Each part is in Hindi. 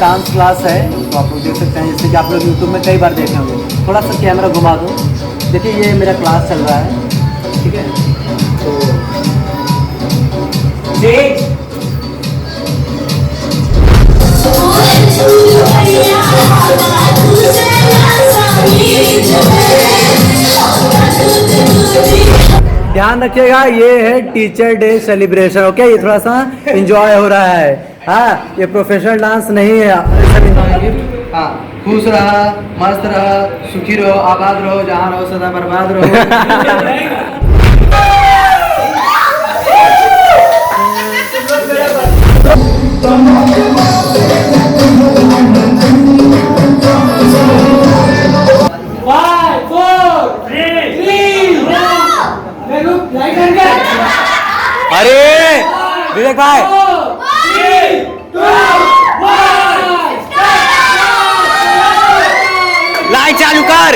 डांस क्लास है, तो आप लोग देख सकते हैं, जैसे कि आप लोग यूट्यूब में कई बार देखे होंगे। थोड़ा सा कैमरा घुमा दो, देखिए ये मेरा क्लास चल रहा है, ठीक है। तो ध्यान रखिएगा, ये है टीचर डे सेलिब्रेशन, ओके। ये थोड़ा सा एंजॉय हो रहा है, हाँ, ये प्रोफेशनल डांस नहीं है। हाँ, खुश रहा, मस्त रहा, सुखी रहो, आबाद रहो, जहाँ रहो सदा बर्बाद रहो। अरे विवेक भाई, लाइट चालू कर।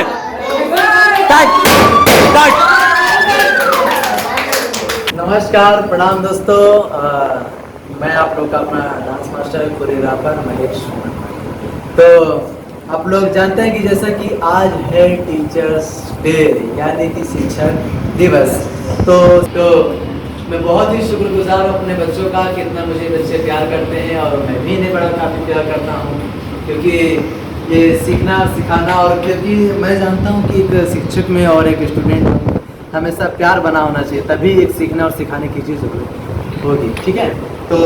नमस्कार, प्रणाम दोस्तों, मैं आप लोग का अपना डांस मास्टर कोरियोग्राफर महेश। तो आप लोग जानते हैं कि जैसा कि आज है टीचर्स डे, यानी कि शिक्षक दिवस। तो मैं बहुत ही शुक्रगुजार हूँ अपने बच्चों का, कितना मुझे बच्चे प्यार करते हैं, और मैं भी इन्हें बड़ा काफ़ी प्यार करता हूँ, क्योंकि ये सीखना सिखाना, और क्योंकि मैं जानता हूँ कि एक शिक्षक में और एक स्टूडेंट में हमेशा प्यार बना होना चाहिए, तभी एक सीखने और सिखाने की चीज़ होगी, ठीक है। तो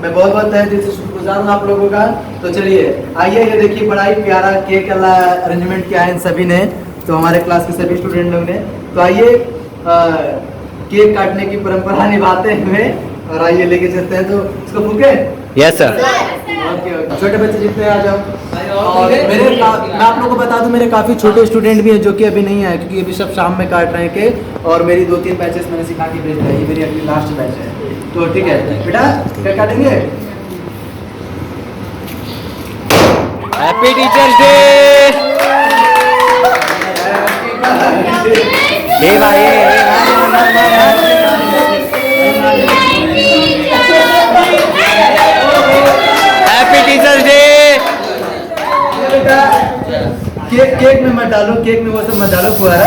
मैं बहुत बहुत तहे दिल से शुक्रगुजार हूँ आप लोगों का। तो चलिए आइए, ये देखिए बड़ा ही प्यारा केक वाला अरेंजमेंट किया है इन सभी ने, तो हमारे क्लास के सभी स्टूडेंट लोग ने। तो आइए केक काटने की परंपरा निभाते हुए, और आइए लेके चलते हैं, तो इसको फूके। Yes sir. छोटे बच्चे जितने आ जाओ। और मैं आप लोगों को बता दूं, मेरे काफ़ी छोटे स्टूडेंट भी हैं जो कि अभी नहीं आए, क्योंकि अभी सब शाम में काट रहे हैं केक, और मेरी 2-3 बैचेस मैंने सिखा के भेज दिया, ये मेरी अगली लास्ट बैच है। तो ठीक है बेटा, केक काटेंगे। Happy teachers day. भाई हैप्पी टीचर्स डे। केक में मत डालो, केक में वो सब मत डालो, फुहारा।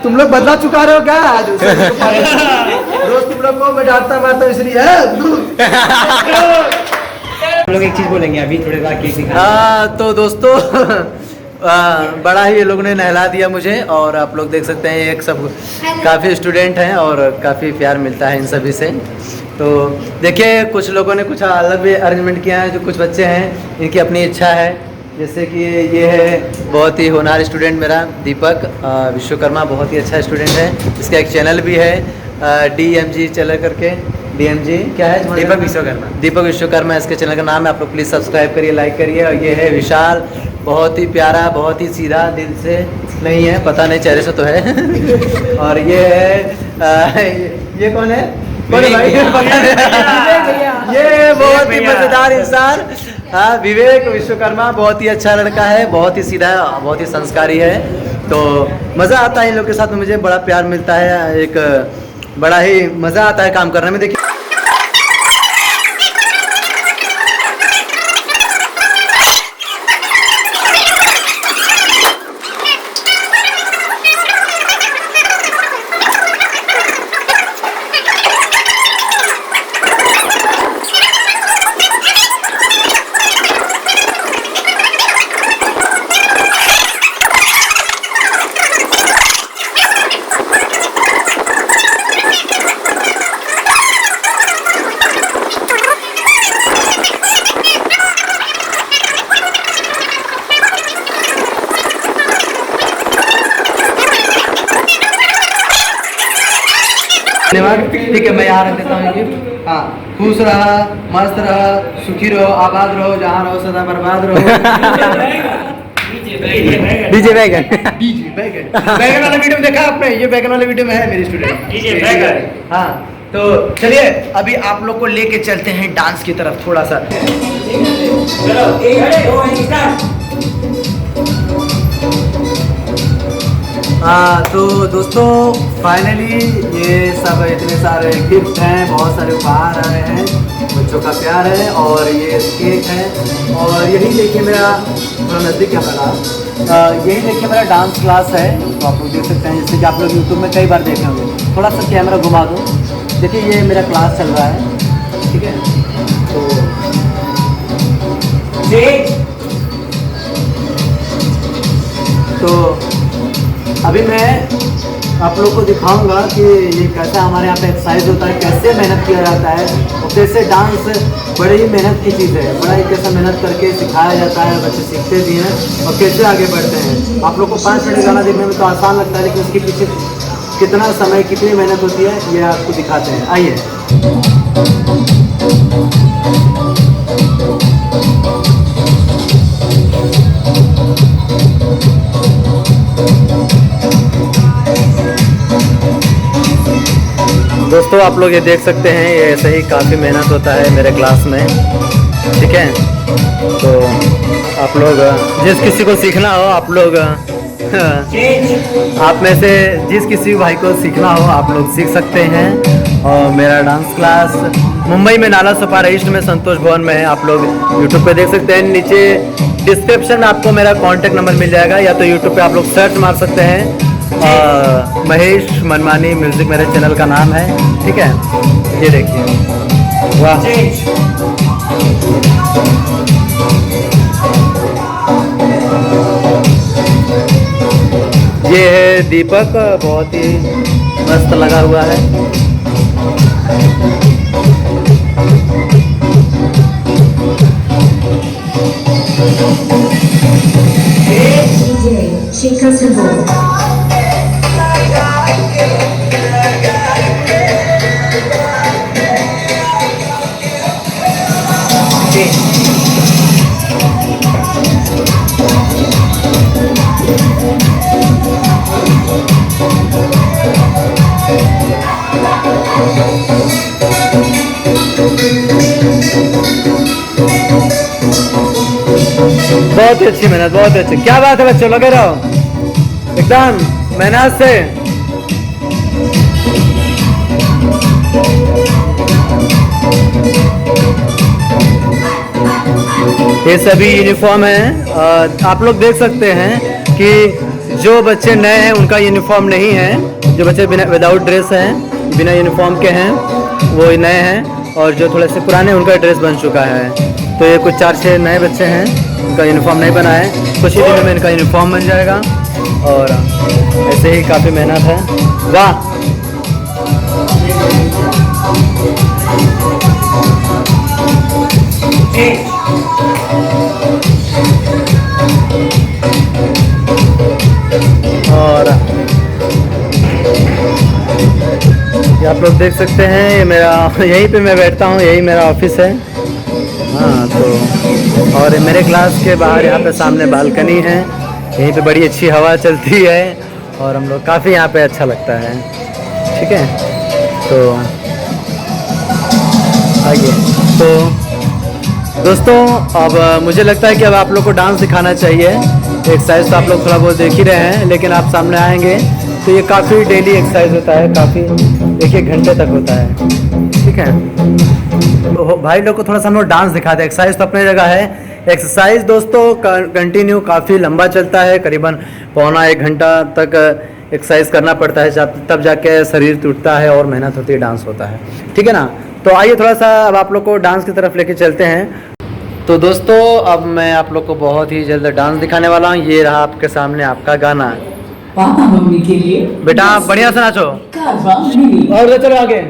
तुम लोग बदला चुका रहे हो क्या आज? रोज तुम लोग को मैं डांटता मारता इसलिए हम लोग एक चीज बोलेंगे अभी थोड़ी देर केक दिखा। हाँ तो दोस्तों बड़ा ही ये लोग ने नहला दिया मुझे, और आप लोग देख सकते हैं एक सब काफ़ी स्टूडेंट हैं, और काफ़ी प्यार मिलता है इन सभी से। तो देखिए कुछ लोगों ने कुछ अलग भी अरेंजमेंट किया है, जो कुछ बच्चे हैं इनकी अपनी इच्छा है, जैसे कि ये है बहुत ही होनहार स्टूडेंट मेरा दीपक विश्वकर्मा, बहुत ही अच्छा स्टूडेंट है। इसका एक चैनल भी है DMG चैनल करके, DMG क्या है? दीपक विश्वकर्मा इसके चैनल का नाम है, आप लोग प्लीज़ सब्सक्राइब करिए, लाइक करिए। और ये है विशाल, बहुत ही प्यारा, बहुत ही सीधा, दिल से नहीं है, पता नहीं चेहरे से तो है। और ये है ये कौन है? भाई ये बहुत ही मज़ेदार इंसान, हाँ, विवेक विश्वकर्मा, बहुत ही अच्छा लड़का है, बहुत ही सीधा है, बहुत ही संस्कारी है। तो मज़ा आता है इन लोग के साथ में, मुझे बड़ा प्यार मिलता है, एक बड़ा ही मज़ा आता है काम करने में। देखिए धन्यवाद, ठीक है, मैं यहाँ रख देता हूँ गिफ्ट। हाँ, खुश रहा, मस्त रहा, सुखी रहो, आबाद रहो, जहाँ रहो सदा बर्बाद रहो। डीजे बैगन डीजे बैगन बैगन वाला वीडियो देखा आपने? ये बैगन वाले वीडियो में है मेरी स्टूडेंट डीजे बैगन। हाँ, तो चलिए अभी आप लोग को लेके चलते हैं डांस की तरफ थोड़ा सा। चलो 1 2 स्टार्ट। हाँ तो दोस्तों फाइनली ये सब इतने सारे गिफ्ट हैं, बहुत सारे उपहार आए हैं, बच्चों का प्यार है और ये केक है और यही देखिए मेरा थोड़ा नज़दीक कैमरा, यही देखिए मेरा डांस क्लास है। तो आप लोग देख सकते हैं जैसे कि आप लोग यूट्यूब में कई बार देखे होंगे। थोड़ा सा कैमरा घुमा दो, देखिए ये मेरा क्लास चल रहा है, ठीक है। तो अभी मैं आप लोग को दिखाऊंगा कि ये कैसा हमारे यहाँ पे एक्सरसाइज होता है, कैसे मेहनत किया जाता है और कैसे डांस बड़ी ही मेहनत की चीज़ है, बड़ा ही कैसा मेहनत करके सिखाया जाता है, बच्चे सीखते भी हैं और कैसे आगे बढ़ते हैं। आप लोग को 5 मिनट गाना देखने में तो आसान लगता है, लेकिन उसके पीछे कितना समय कितनी मेहनत होती है ये आपको दिखाते हैं। आइए। दोस्तों आप लोग ये देख सकते हैं, ये ऐसे ही काफ़ी मेहनत होता है मेरे क्लास में, ठीक है। तो आप लोग जिस किसी को सीखना हो, आप लोग आप में से जिस किसी भाई को सीखना हो आप लोग सीख सकते हैं। और मेरा डांस क्लास मुंबई में नाला सोपारा ईस्ट में संतोष भवन में है। आप लोग यूट्यूब पे देख सकते हैं, नीचे डिस्क्रिप्शन में आपको मेरा कॉन्टैक्ट नंबर मिल जाएगा, या तो यूट्यूब पे आप लोग सर्च मार सकते हैं। महेश मनमानी म्यूजिक मेरे चैनल का नाम है, ठीक है। ये देखिए, वाह ये है दीपक, बहुत ही मस्त लगा हुआ है। बहुत ही अच्छी मेहनत, बहुत अच्छी, क्या बात है बच्चों, लगे रहो एकदम मेहनत से। ये सभी यूनिफॉर्म है, आप लोग देख सकते हैं कि जो बच्चे नए हैं उनका यूनिफॉर्म नहीं है, जो बच्चे बिना विदाउट ड्रेस हैं, बिना यूनिफॉर्म के हैं, वो नए हैं, और जो थोड़े से पुराने उनका ड्रेस बन चुका है। तो ये कुछ 4-6 नए बच्चे हैं, उनका यूनिफॉर्म नहीं बना है, कुछ ही दिनों में इनका यूनिफॉर्म बन जाएगा। और ऐसे ही काफ़ी मेहनत है। वाह, और ये आप लोग देख सकते हैं, ये मेरा यहीं पे मैं बैठता हूँ, यही मेरा ऑफिस है। हाँ, तो और मेरे क्लास के बाहर यहाँ पे सामने बालकनी है, यहीं पे बड़ी अच्छी हवा चलती है और हम लोग काफ़ी यहाँ पे अच्छा लगता है, ठीक है। तो आइए। तो दोस्तों अब मुझे लगता है कि अब आप लोग को डांस सिखाना चाहिए। एक्सरसाइज तो आप लोग थोड़ा बहुत देख ही रहे हैं, लेकिन आप सामने आएंगे तो ये काफ़ी डेली एक्सरसाइज होता है, काफ़ी 1-1 घंटे तक होता है, ठीक है। तो भाई लोग को थोड़ा सा हम लोग डांस दिखाते हैं। एक्सरसाइज तो अपनी जगह है, एक्सरसाइज दोस्तों कंटिन्यू काफ़ी लंबा चलता है, करीबन 1.25 घंटा तक एक्सरसाइज करना पड़ता है, तब जाके शरीर टूटता है और मेहनत होती है, डांस होता है, ठीक है ना। तो आइए थोड़ा सा अब आप लोग को डांस की तरफ लेके चलते हैं। तो दोस्तों अब मैं आप लोग को बहुत ही जल्द डांस दिखाने वाला हूँ। ये रहा आपके सामने आपका गाना। पापा मम्मी के लिए बेटा बढ़िया से नाचो और चलो आगे।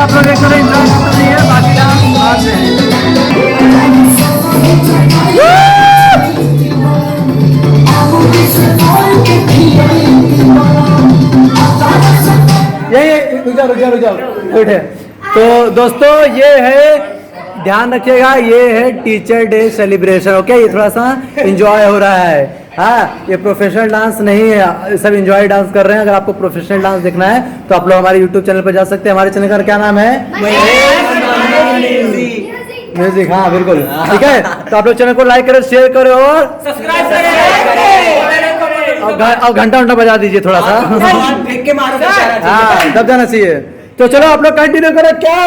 आप लोग एक तरह एंजॉय करते रहिए, बाकी डांस बाद में। ये रुक जाओ उठे। तो दोस्तों ये है, ध्यान रखिएगा, ये है टीचर डे सेलिब्रेशन। ओके, ये थोड़ा सा एंजॉय हो रहा है। हाँ, ये प्रोफेशनल डांस नहीं है, सब एंजॉय डांस कर रहे हैं। अगर आपको प्रोफेशनल डांस देखना है तो आप लोग हमारे यूट्यूब चैनल पर जा सकते हैं। हमारे चैनल का क्या नाम है? म्यूजिक। हाँ बिल्कुल, ठीक है। तो आप लोग चैनल को लाइक करें, शेयर करें और सब्सक्राइब करें। और घंटा बजा दीजिए थोड़ा सा। फेंक के मारो। हाँ, दब जाना चाहिए। तो चलो आप लोग कंटिन्यू करें। क्या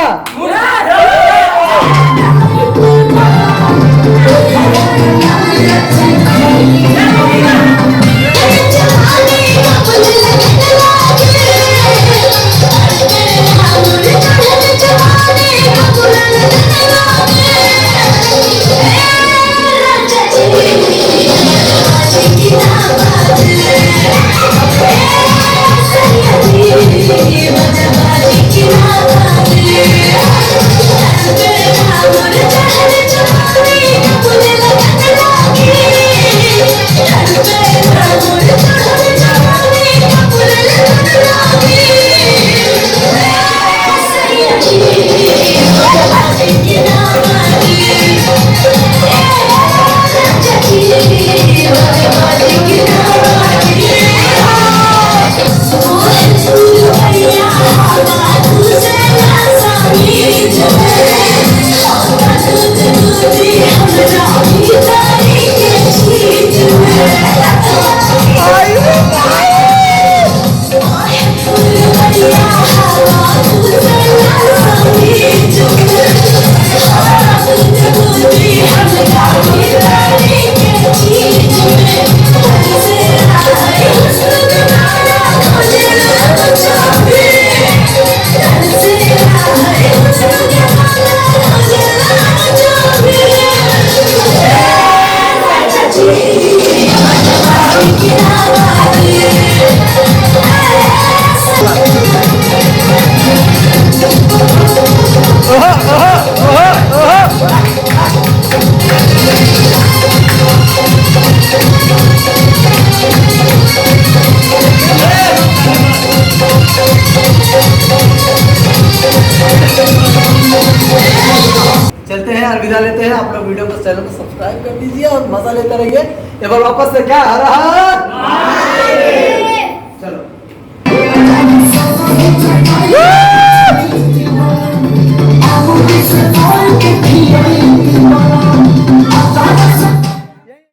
चलते हैं, अलविदा लेते हैं। आप लोग वीडियो को चैनल को सब्सक्राइब कर दीजिए और मजा लेते रहिए। एक बार वापस से क्या, हर हर